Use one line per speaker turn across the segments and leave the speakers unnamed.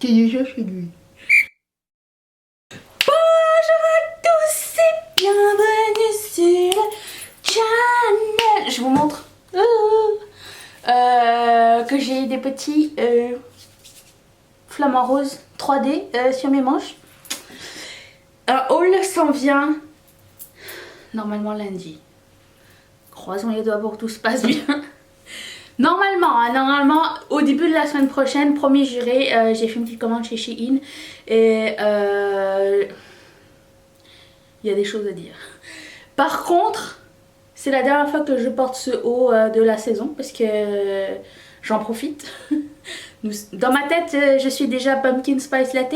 T'es déjà chez lui.
Bonjour à tous et bienvenue sur le channel. Je vous montre que j'ai des petits flamants roses 3D sur mes manches. Un haul s'en vient normalement lundi. Croisons les doigts pour que tout se passe bien. Normalement, au début de la semaine prochaine, promis juré, j'ai fait une petite commande chez Shein et il y a des choses à dire. Par contre, c'est la dernière fois que je porte ce haut de la saison parce que j'en profite. Dans ma tête, je suis déjà Pumpkin Spice Latte.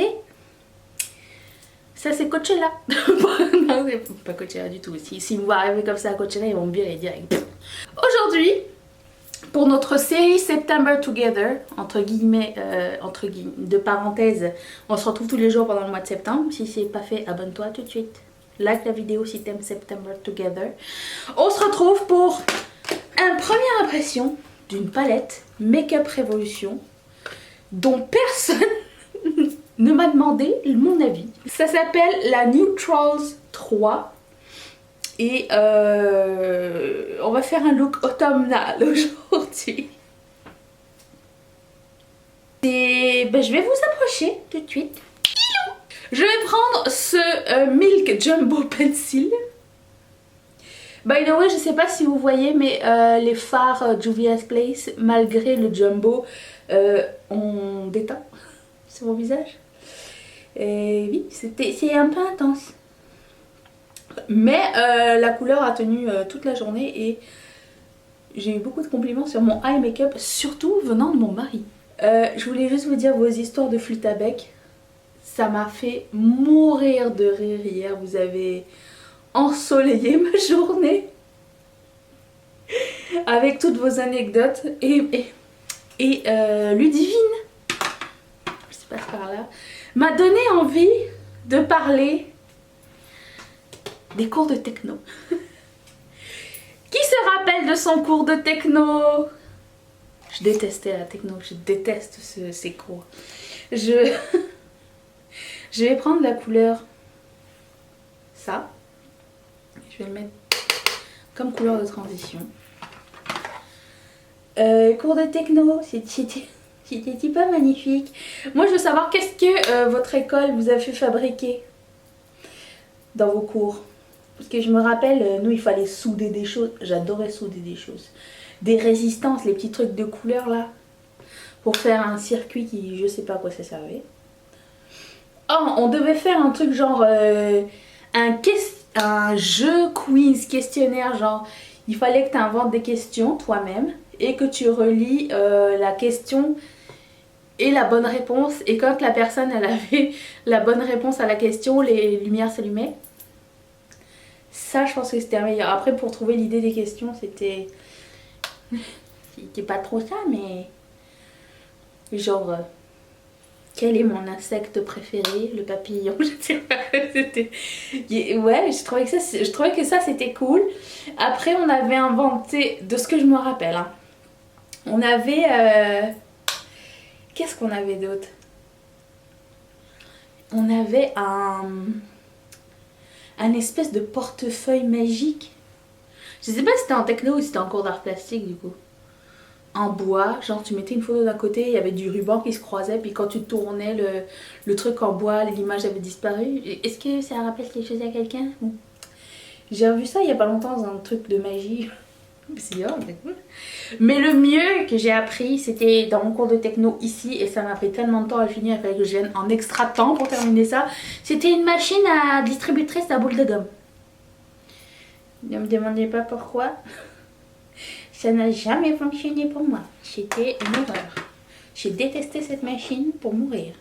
Ça, c'est Coachella. Non, c'est pas Coachella du tout. Si vous arrivez comme ça à Coachella, ils vont me virer direct. Aujourd'hui, pour notre série September Together, entre guillemets, de parenthèses, on se retrouve tous les jours pendant le mois de septembre. Si c'est pas fait, abonne-toi tout de suite. Like la vidéo si t'aimes September Together. On se retrouve pour une première impression d'une palette Make-up Revolution dont personne ne m'a demandé mon avis. Ça s'appelle la Neutrals 3. Et on va faire un look automnal aujourd'hui. Et je vais vous approcher tout de suite. Je vais prendre ce Milk Jumbo Pencil. By the way, je sais pas si vous voyez, mais les fards Juvia's Place, malgré le jumbo, ont déteint sur mon visage. Et oui, c'est un peu intense. Mais la couleur a tenu toute la journée et j'ai eu beaucoup de compliments sur mon eye make-up, surtout venant de mon mari. Je voulais juste vous dire vos histoires de flûte à bec. Ça m'a fait mourir de rire hier. Vous avez ensoleillé ma journée avec toutes vos anecdotes. Et Ludivine, je sais pas par là, m'a donné envie de parler des cours de techno. Qui se rappelle de son cours de techno? Je détestais la techno, je déteste ces cours. Je vais prendre la couleur ça. Je vais le mettre comme couleur de transition. Cours de techno, c'était pas magnifique. Moi je veux savoir qu'est-ce que votre école vous a fait fabriquer dans vos cours. Parce que je me rappelle, nous il fallait souder des choses. J'adorais souder des choses. Des résistances, les petits trucs de couleur là. Pour faire un circuit qui, je sais pas à quoi ça servait. Oh, on devait faire un truc genre un jeu quiz questionnaire. Genre, il fallait que tu inventes des questions toi-même. Et que tu relis la question et la bonne réponse. Et quand la personne elle avait la bonne réponse à la question, les lumières s'allumaient. Ça, je pense que c'était meilleur. Après, pour trouver l'idée des questions, c'était pas trop ça, mais genre, quel est mon insecte préféré? Le papillon, je sais pas. Ouais, je trouvais que ça c'était cool. Après, on avait inventé, de ce que je me rappelle, hein, on avait... Qu'est-ce qu'on avait d'autre? On avait un espèce de portefeuille magique. Je sais pas si c'était en techno ou si c'était en cours d'art plastique du coup. En bois, genre tu mettais une photo d'un côté, il y avait du ruban qui se croisait, puis quand tu tournais le truc en bois, l'image avait disparu. Est-ce que ça rappelle quelque chose à quelqu'un? J'ai revu ça il y a pas longtemps dans un truc de magie. C'est bien, c'est cool. Mais le mieux que j'ai appris, c'était dans mon cours de techno ici, et ça m'a pris tellement de temps à finir, il fallait que je vienne en extra temps pour terminer ça. C'était une machine à distributrice à boule de gomme. Ne me demandez pas pourquoi. Ça n'a jamais fonctionné pour moi. C'était une horreur. J'ai détesté cette machine pour mourir.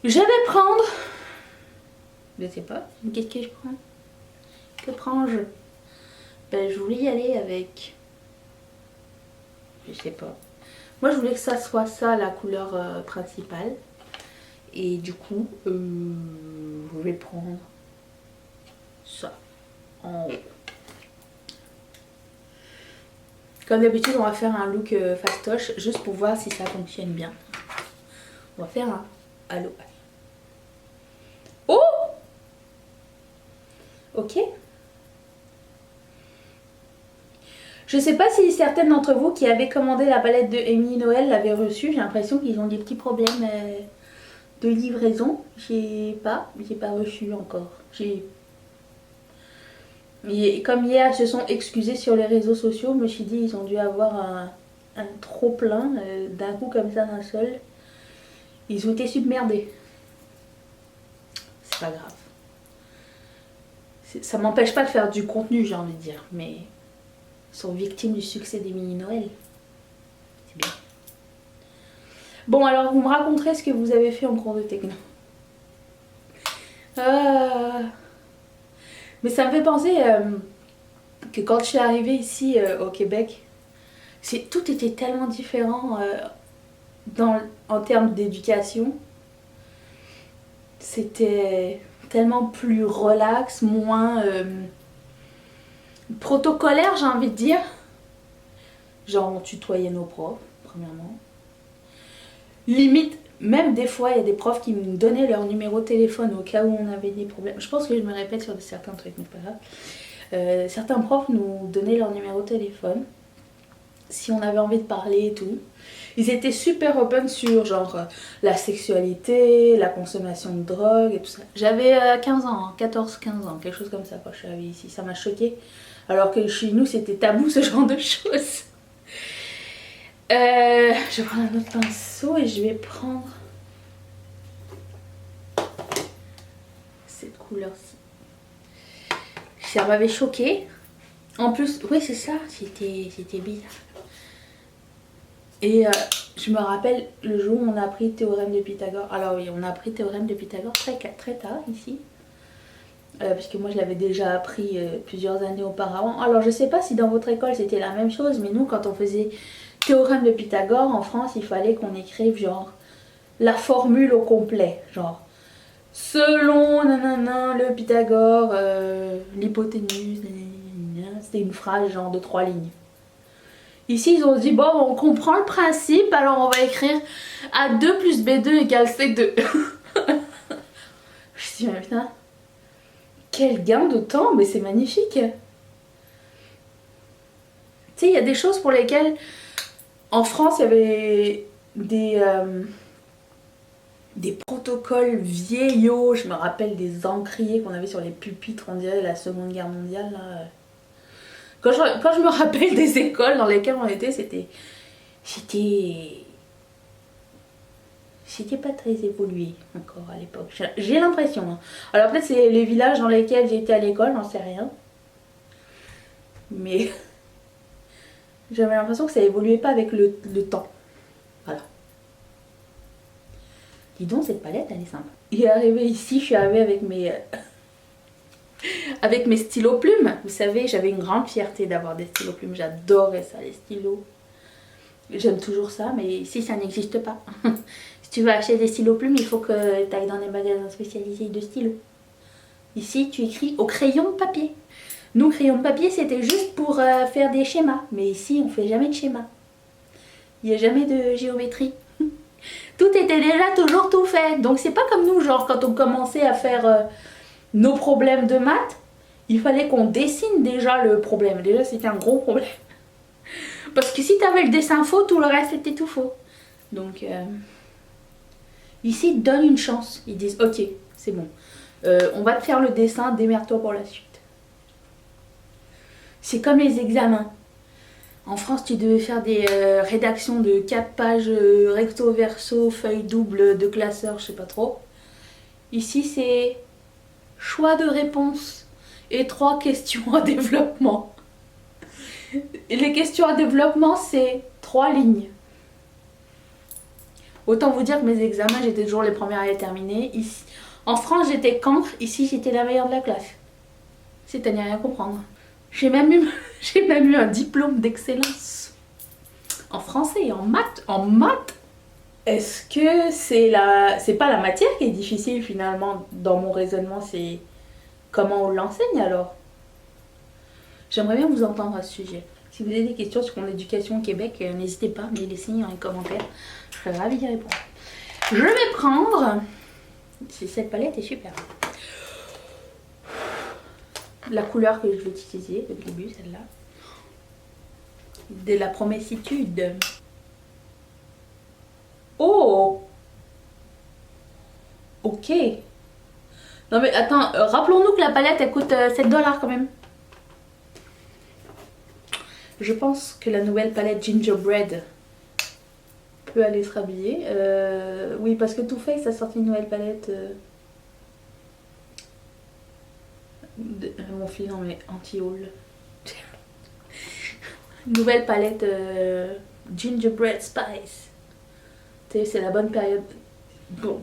Je vais prendre... Je sais pas. Qu'est-ce que je prends? Que prends-je? Ben, je voulais y aller avec... Je sais pas. Moi, je voulais que ça soit ça, la couleur principale. Et du coup, je vais prendre ça en haut. Comme d'habitude, on va faire un look fastoche, juste pour voir si ça fonctionne bien. On va faire un allô. Oh! Ok. Je sais pas si certaines d'entre vous qui avaient commandé la palette de Emily Noël l'avaient reçue. J'ai l'impression qu'ils ont des petits problèmes de livraison. J'ai pas reçu encore. Et comme hier, ils se sont excusés sur les réseaux sociaux, je me suis dit ils ont dû avoir un trop plein d'un coup comme ça d'un seul. Ils ont été submergés. C'est pas grave. Ça m'empêche pas de faire du contenu, j'ai envie de dire, mais ils sont victimes du succès d'Emily Noël. C'est bien. Bon, alors vous me raconterez ce que vous avez fait en cours de techno. Mais ça me fait penser que quand je suis arrivée ici au Québec, tout était tellement différent en termes d'éducation. C'était tellement plus relax, moins protocolaire, j'ai envie de dire. Genre on tutoyait nos profs, premièrement. Limite, même des fois, il y a des profs qui me donnaient leur numéro de téléphone au cas où on avait des problèmes. Je pense que je me répète sur certains trucs, mais pas grave. Certains profs nous donnaient leur numéro de téléphone si on avait envie de parler et tout. Ils étaient super open sur genre la sexualité, la consommation de drogue et tout ça. J'avais 15 ans, 14-15 ans, quelque chose comme ça quand je suis arrivée ici. Ça m'a choquée. Alors que chez nous, c'était tabou ce genre de choses. Je vais prendre un autre pinceau et je vais prendre cette couleur-ci. Ça m'avait choquée. En plus, oui c'est ça, c'était bizarre. Et je me rappelle le jour où on a appris le théorème de Pythagore. Alors oui, on a appris le théorème de Pythagore très tard ici. Parce que moi je l'avais déjà appris plusieurs années auparavant. Alors je sais pas si dans votre école c'était la même chose, mais nous quand on faisait théorème de Pythagore en France, il fallait qu'on écrive genre la formule au complet. Genre selon nanana, le Pythagore, l'hypoténuse, c'était une phrase genre de 3 lignes. Ici, ils ont dit, bon, on comprend le principe, alors on va écrire A2 plus B2 égale C2. Je me suis dit, mais putain, quel gain de temps, mais c'est magnifique. Tu sais, il y a des choses pour lesquelles, en France, il y avait des protocoles vieillots. Je me rappelle des encriers qu'on avait sur les pupitres, on dirait la Seconde Guerre mondiale, là. Quand je me rappelle des écoles dans lesquelles on était, c'était pas très évolué encore à l'époque. J'ai l'impression. Hein. Alors peut-être c'est les villages dans lesquels j'ai été à l'école, j'en sais rien. Mais j'avais l'impression que ça évoluait pas avec le temps. Voilà. Dis donc, cette palette, elle est simple. Il est arrivé ici, je suis arrivée avec mes stylos plumes. Vous savez, j'avais une grande fierté d'avoir des stylos plumes. J'adorais ça, les stylos. J'aime toujours ça, mais ici, ça n'existe pas. Si tu veux acheter des stylos plumes, il faut que tu ailles dans des magasins spécialisés de stylos. Ici, tu écris au crayon de papier. Nous, crayon de papier, c'était juste pour faire des schémas. Mais ici, on fait jamais de schémas. Il n'y a jamais de géométrie. Tout était déjà toujours tout fait. Donc, c'est pas comme nous, genre, quand on commençait à faire... nos problèmes de maths, il fallait qu'on dessine déjà le problème. Déjà, c'était un gros problème. Parce que si tu avais le dessin faux, tout le reste était tout faux. Donc, ici, ils te donnent une chance. Ils disent, ok, c'est bon. On va te faire le dessin, démerde-toi pour la suite. C'est comme les examens. En France, tu devais faire des rédactions de 4 pages recto verso, feuille double de classeur, je sais pas trop. Ici, c'est... choix de réponse et 3 questions à développement. Et les questions à développement, c'est 3 lignes. Autant vous dire que mes examens, j'étais toujours les premières à les terminer. Ici, en France, j'étais cancre. Ici, j'étais la meilleure de la classe. C'est à n'y rien comprendre. J'ai même eu un diplôme d'excellence. En français et en maths. En maths. Est-ce que c'est pas la matière qui est difficile finalement dans mon raisonnement, c'est comment on l'enseigne alors? J'aimerais bien vous entendre à ce sujet. Si vous avez des questions sur mon éducation au Québec, n'hésitez pas à me les laisser en commentaire. Je serais ravie d'y répondre. Je vais prendre... Cette palette est super. La couleur que je vais utiliser au début, celle-là. De la promessitude. Oh! Ok. Non mais attends, rappelons-nous que la palette elle coûte 7 $ quand même. Je pense que la nouvelle palette Gingerbread peut aller se rhabiller. Oui, parce que Too Faced a sorti une nouvelle palette. Mon fil non mais anti-haul. Nouvelle palette Gingerbread Spice. C'est la bonne période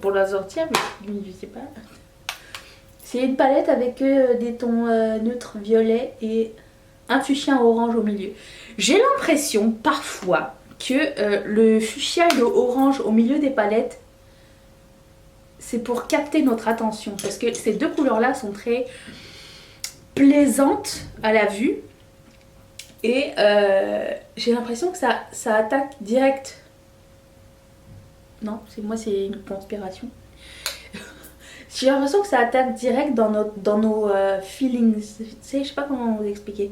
pour la sortir, mais je sais pas. C'est une palette avec des tons neutres violets et un fuchsia orange au milieu. J'ai l'impression parfois que le fuchsia et le orange au milieu des palettes, c'est pour capter notre attention. Parce que ces deux couleurs-là sont très plaisantes à la vue. Et j'ai l'impression que ça attaque direct. Non, moi c'est une conspiration. J'ai l'impression que ça attaque direct dans nos feelings. Tu sais, je sais pas comment vous expliquer.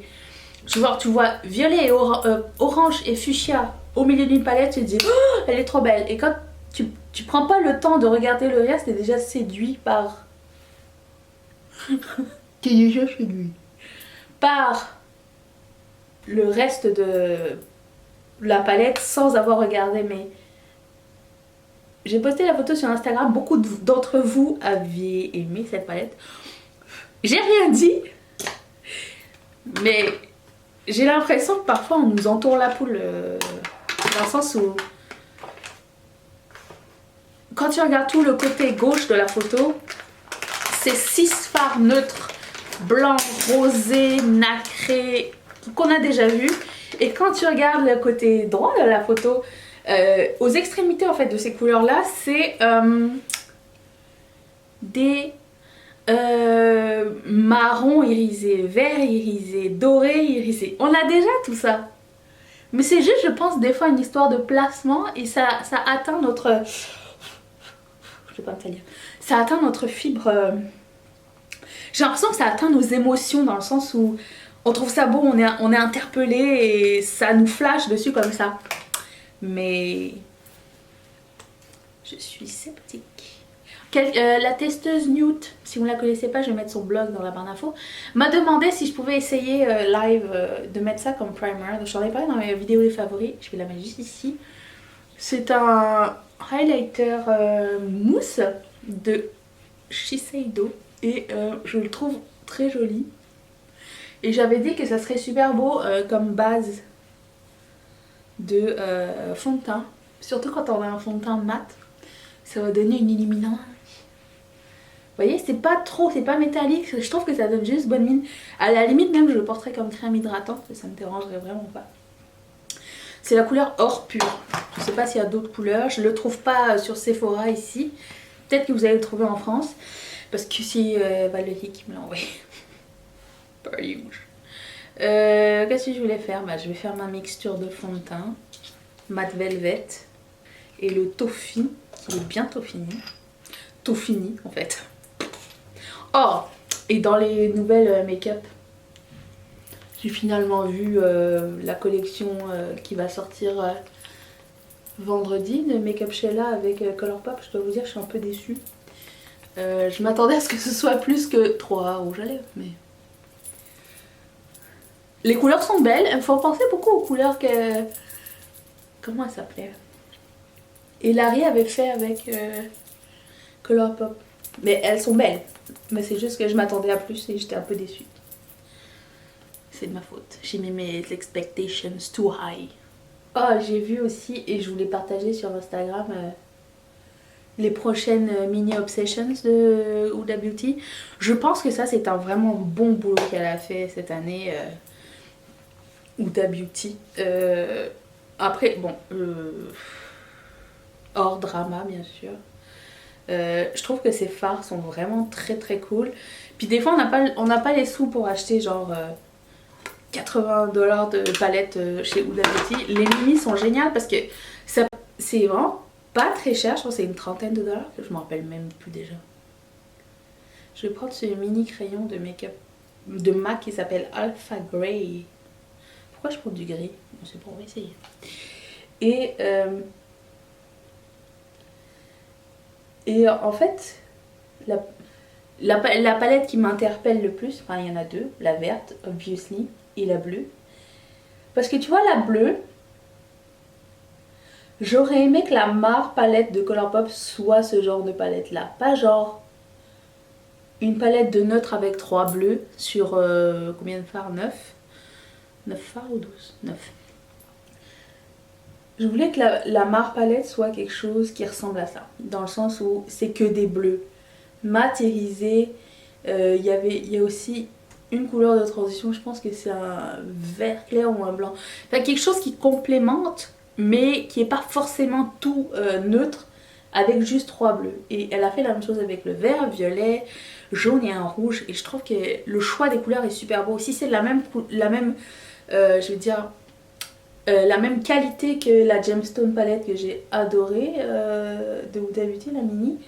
Tu vois violet et orange et fuchsia au milieu d'une palette, tu te dis oh, elle est trop belle. Et quand tu prends pas le temps de regarder le reste, t'es déjà séduit par... T'es déjà séduit par le reste de la palette sans avoir regardé. Mais j'ai posté la photo sur Instagram, beaucoup d'entre vous avaient aimé cette palette. J'ai rien dit, mais j'ai l'impression que parfois on nous entoure la poule, dans le sens où quand tu regardes tout le côté gauche de la photo, c'est 6 fards neutres, blanc, rosé, nacré, qu'on a déjà vu. Et quand tu regardes le côté droit de la photo, aux extrémités en fait de ces couleurs là, c'est des marron irisé, vert irisé, doré irisé. On a déjà tout ça. Mais c'est juste, je pense, des fois une histoire de placement et ça atteint notre... Je vais pas me salir. Ça atteint notre fibre... J'ai l'impression que ça atteint nos émotions dans le sens où on trouve ça beau, on est interpellé et ça nous flash dessus comme ça. Mais je suis sceptique. La testeuse Newt, si vous ne la connaissez pas, je vais mettre son blog dans la barre d'infos, m'a demandé si je pouvais essayer live de mettre ça comme primer. Donc j'en ai parlé dans mes vidéos des favoris, je vais la mettre juste ici. C'est un highlighter mousse de Shiseido et je le trouve très joli. Et j'avais dit que ça serait super beau comme base de fond de teint. Surtout quand on a un fond de teint mat, ça va donner une illuminante. Vous voyez, c'est pas trop, c'est pas métallique, je trouve que ça donne juste bonne mine. À la limite même je le porterais comme crème hydratante, ça me dérangerait vraiment pas. C'est la couleur or pur. Je sais pas s'il y a d'autres couleurs, je le trouve pas sur Sephora ici. Peut-être que vous allez le trouver en France, parce que c'est Valérie qui me l'a envoyé. Par huge. Qu'est-ce que je voulais faire? Je vais faire ma mixture de fond de teint, mat velvet et le toffee qui est bientôt fini. Tout fini en fait. Oh, et dans les nouvelles make-up, j'ai finalement vu la collection qui va sortir vendredi de Make-up Sheila avec Colourpop. Je dois vous dire, je suis un peu déçue. Je m'attendais à ce que ce soit plus que 3 rouges à lèvres, mais... Les couleurs sont belles, elles me font penser beaucoup aux couleurs que... Comment elle s'appelait? Et Larry avait fait avec Colourpop. Mais elles sont belles. Mais c'est juste que je m'attendais à plus et j'étais un peu déçue. C'est de ma faute. J'ai mis mes expectations too high. Oh, j'ai vu aussi, et je voulais partager sur Instagram, les prochaines mini obsessions de Huda Beauty. Je pense que ça c'est un vraiment bon boulot qu'elle a fait cette année, Huda Beauty. Après, bon, hors drama bien sûr. Je trouve que ces fards sont vraiment très très cool. Puis des fois on n'a pas les sous pour acheter genre 80 $ de palette chez Huda Beauty. Les mini sont géniales parce que c'est vraiment pas très cher, je pense que c'est une trentaine de dollars, je m'en rappelle même plus déjà. Je vais prendre ce mini crayon de make-up de MAC qui s'appelle Alpha Grey. Pourquoi je prends du gris? Je sais pas, on va essayer. Et en fait, la palette qui m'interpelle le plus, enfin il y en a deux, la verte, obviously, et la bleue. Parce que tu vois, la bleue, j'aurais aimé que la Mar palette de Colourpop soit ce genre de palette là. Pas genre une palette de neutre avec 3 bleus sur combien de fards? 9 fards ou 12? 9. Je voulais que la Mar palette soit quelque chose qui ressemble à ça. Dans le sens où c'est que des bleus. Mat irisé. Il y a aussi une couleur de transition. Je pense que c'est un vert clair ou un blanc. Enfin, quelque chose qui complémente, mais qui n'est pas forcément tout neutre. Avec juste 3 bleus. Et elle a fait la même chose avec le vert, violet, jaune et un rouge. Et je trouve que le choix des couleurs est super beau. Si c'est la même je vais dire, la même qualité que la Gemstone palette que j'ai adorée de Huda Beauty, la mini.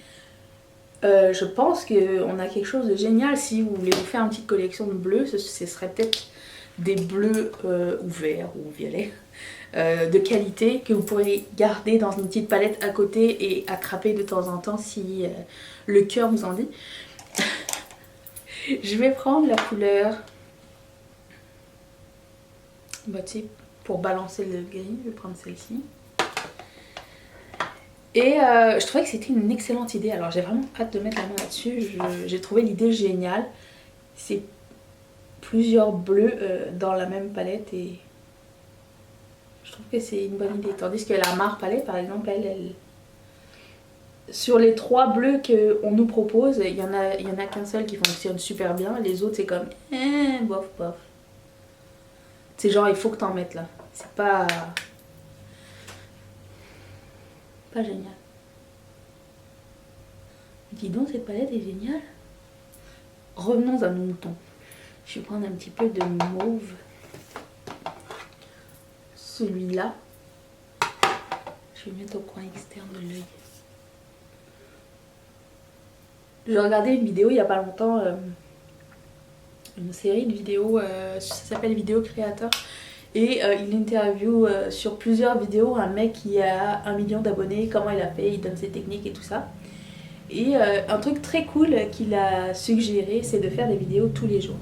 Je pense qu'on a quelque chose de génial. Si vous voulez vous faire une petite collection de bleus, ce serait peut-être des bleus ou verts ou violets. De qualité que vous pourrez garder dans une petite palette à côté et attraper de temps en temps si le cœur vous en dit. Je vais prendre la couleur, bah, tu sais, pour balancer le gris, je vais prendre celle-ci. Et je trouvais que c'était une excellente idée, alors j'ai vraiment hâte de mettre la main là-dessus. J'ai trouvé l'idée géniale. C'est plusieurs bleus dans la même palette et je trouve que c'est une bonne idée. Tandis que la Mar palette, par exemple, elle sur les 3 bleus qu'on nous propose, il y en a qu'un seul qui fonctionne super bien. Les autres, c'est comme bof bof. C'est genre, il faut que t'en mettes là. C'est pas génial. Dis donc, cette palette est géniale. Revenons à nos moutons. Je vais prendre un petit peu de mauve. Celui-là, je vais mettre au coin externe de l'œil. J'ai regardé une vidéo il n'y a pas longtemps, une série de vidéos, ça s'appelle Vidéo Créateur. Et il interview sur plusieurs vidéos un mec qui a 1 million d'abonnés, comment il a fait, il donne ses techniques et tout ça. Et un truc très cool qu'il a suggéré, c'est de faire des vidéos tous les jours.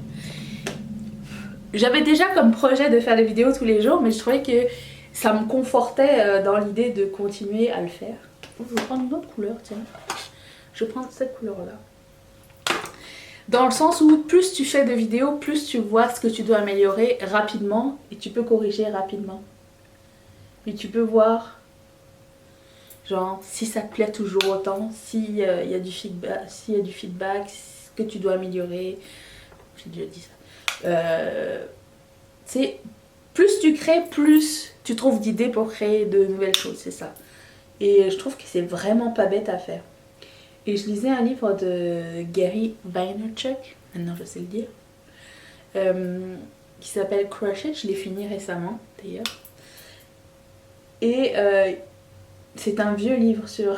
J'avais déjà comme projet de faire des vidéos tous les jours, mais je trouvais que ça me confortait dans l'idée de continuer à le faire. Oh, je vais prendre une autre couleur, tiens. Je vais prendre cette couleur-là. Dans le sens où plus tu fais de vidéos, plus tu vois ce que tu dois améliorer rapidement et tu peux corriger rapidement. Mais tu peux voir, genre, si ça te plaît toujours autant, s'il y a du feedback, ce que tu dois améliorer. J'ai déjà dit ça. Plus tu crées, plus tu trouves d'idées pour créer de nouvelles choses, c'est ça. Et je trouve que c'est vraiment pas bête à faire. Et je lisais un livre de Gary Vaynerchuk, maintenant je sais le dire, qui s'appelle Crush It, je l'ai fini récemment d'ailleurs. Et c'est un vieux livre sur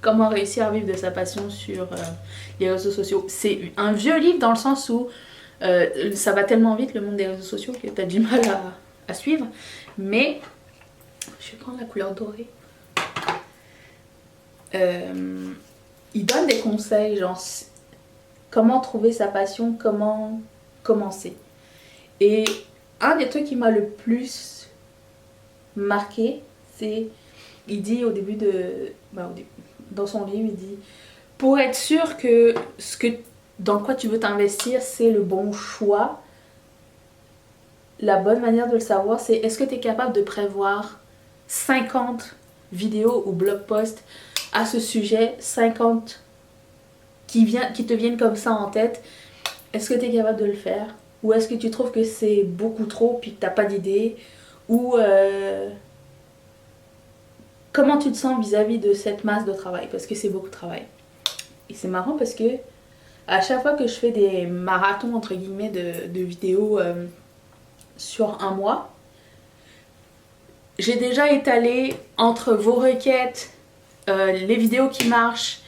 comment réussir à vivre de sa passion sur les réseaux sociaux. C'est un vieux livre dans le sens où ça va tellement vite le monde des réseaux sociaux que tu as du mal à suivre. Mais je vais prendre la couleur dorée. Il donne des conseils, genre comment trouver sa passion, comment commencer. Et un des trucs qui m'a le plus marqué, c'est, il dit au début dans son livre, il dit, pour être sûr que dans quoi tu veux t'investir, c'est le bon choix, la bonne manière de le savoir, c'est est-ce que tu es capable de prévoir 50 vidéos ou blog posts à ce sujet, 50 qui te viennent comme ça en tête. Est-ce que tu es capable de le faire? Ou est-ce que tu trouves que c'est beaucoup trop puis que tu n'as pas d'idée? Ou comment tu te sens vis-à-vis de cette masse de travail? Parce que c'est beaucoup de travail. Et c'est marrant parce que à chaque fois que je fais des marathons entre guillemets de vidéos sur un mois, j'ai déjà étalé entre vos requêtes, les vidéos qui marchent,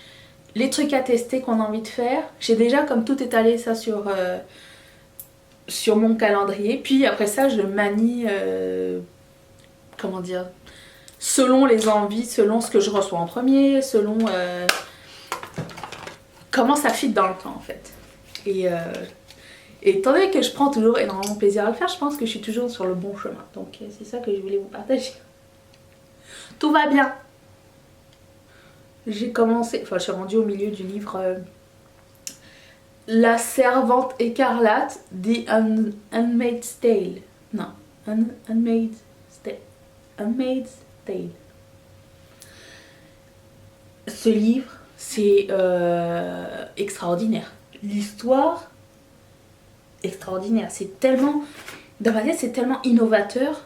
les trucs à tester qu'on a envie de faire. J'ai déjà comme tout étalé ça sur mon calendrier. Puis après ça, je manie, comment dire, selon les envies, selon ce que je reçois en premier, selon comment ça fit dans le temps en fait. Et étant donné que je prends toujours énormément de plaisir à le faire, je pense que je suis toujours sur le bon chemin. Donc c'est ça que je voulais vous partager. Tout va bien. J'ai commencé, enfin je suis rendue au milieu du livre La Servante écarlate, The Handmaid's Tale. Non, Handmaid's Tale. Ce livre, c'est extraordinaire. L'histoire, extraordinaire. C'est tellement, dans ma tête, c'est tellement innovateur.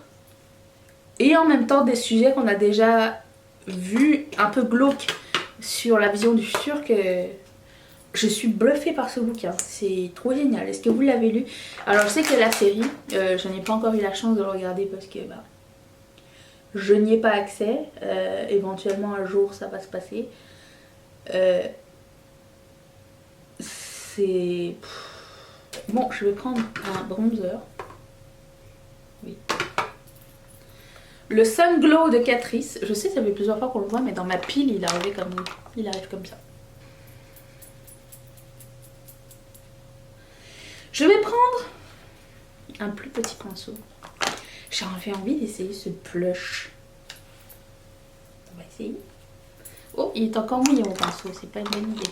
Et en même temps, des sujets qu'on a déjà vus, un peu glauques sur la vision du futur, que je suis bluffée par ce bouquin. C'est trop génial. Est-ce que vous l'avez lu? Alors, je sais que la série, je n'ai pas encore eu la chance de le regarder parce que je n'y ai pas accès. Éventuellement, un jour, ça va se passer. C'est... Bon, je vais prendre un bronzer. Oui. Le Sun Glow de Catrice. Je sais, ça fait plusieurs fois qu'on le voit, mais dans ma pile, il arrive comme ça. Je vais prendre un plus petit pinceau. J'avais envie d'essayer ce blush. On va essayer. Oh, il est encore mouillé mon pinceau, c'est pas une bonne idée.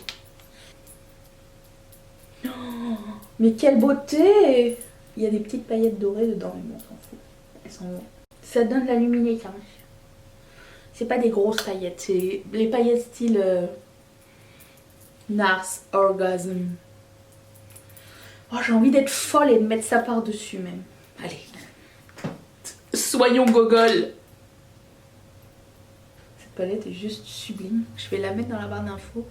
Oh, mais quelle beauté! Il y a des petites paillettes dorées dedans, mais bon, on s'en fout. Elles sont... Ça donne la luminosité. C'est pas des grosses paillettes, c'est les paillettes style Nars Orgasm. Oh, j'ai envie d'être folle et de mettre ça par-dessus même. Allez. Soyons gogol. Cette palette est juste sublime. Je vais la mettre dans la barre d'infos.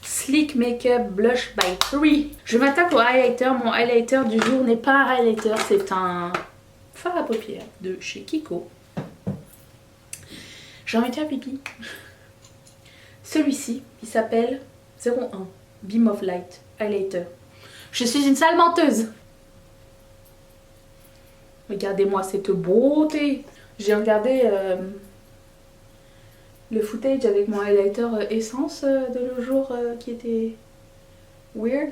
Sleek Makeup Blush by 3. Je m'attaque au highlighter. Mon highlighter du jour n'est pas un highlighter, c'est un fard à paupières de chez Kiko. J'ai envie de faire pipi. Celui-ci, il s'appelle 01 Beam of Light Highlighter. Je suis une sale menteuse. Regardez-moi cette beauté. J'ai regardé le footage avec mon highlighter Essence de le jour qui était weird.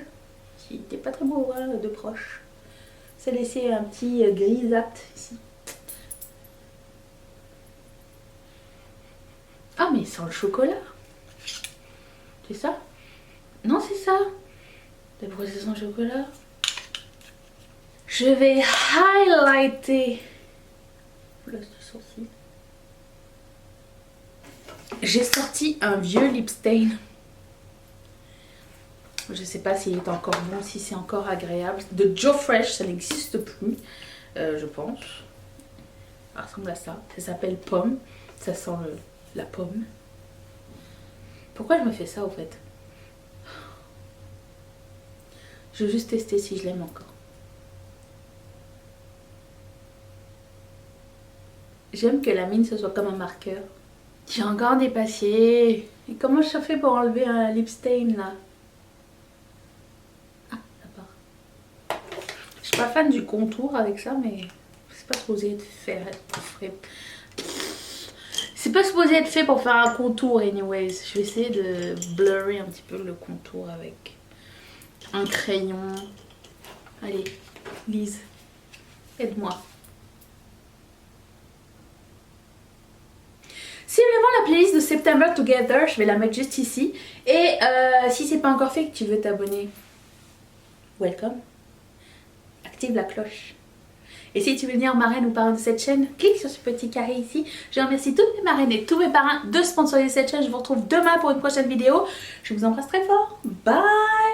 Qui était pas très beau hein, de proche. Ça laissait un petit grisâtre ici. Ah mais sans le chocolat. C'est ça? Non c'est ça. Mais pourquoi c'est sans chocolat? Je vais highlighter l'os du sourcil. J'ai sorti un vieux lip stain. Je sais pas s'il est encore bon, si c'est encore agréable. De Joe Fresh, ça n'existe plus, je pense. Ça ressemble à ça. Ça s'appelle Pomme. Ça sent la pomme. Pourquoi je me fais ça au fait? Je veux juste tester si je l'aime encore. J'aime que la mine ce soit comme un marqueur. J'ai encore dépassé. Et comment je fais pour enlever un lip stain là? Ah, ça part. Je suis pas fan du contour avec ça, mais c'est pas supposé être fait. C'est pas supposé être fait pour faire un contour anyways. Je vais essayer de blurrer un petit peu le contour avec un crayon. Allez, Lise, aide-moi. Si vous voulez voir la playlist de September Together, je vais la mettre juste ici. Et si c'est pas encore fait que tu veux t'abonner, welcome. Active la cloche. Et si tu veux devenir marraine ou parrain de cette chaîne, clique sur ce petit carré ici. Je remercie toutes mes marraines et tous mes parrains de sponsoriser cette chaîne. Je vous retrouve demain pour une prochaine vidéo. Je vous embrasse très fort. Bye!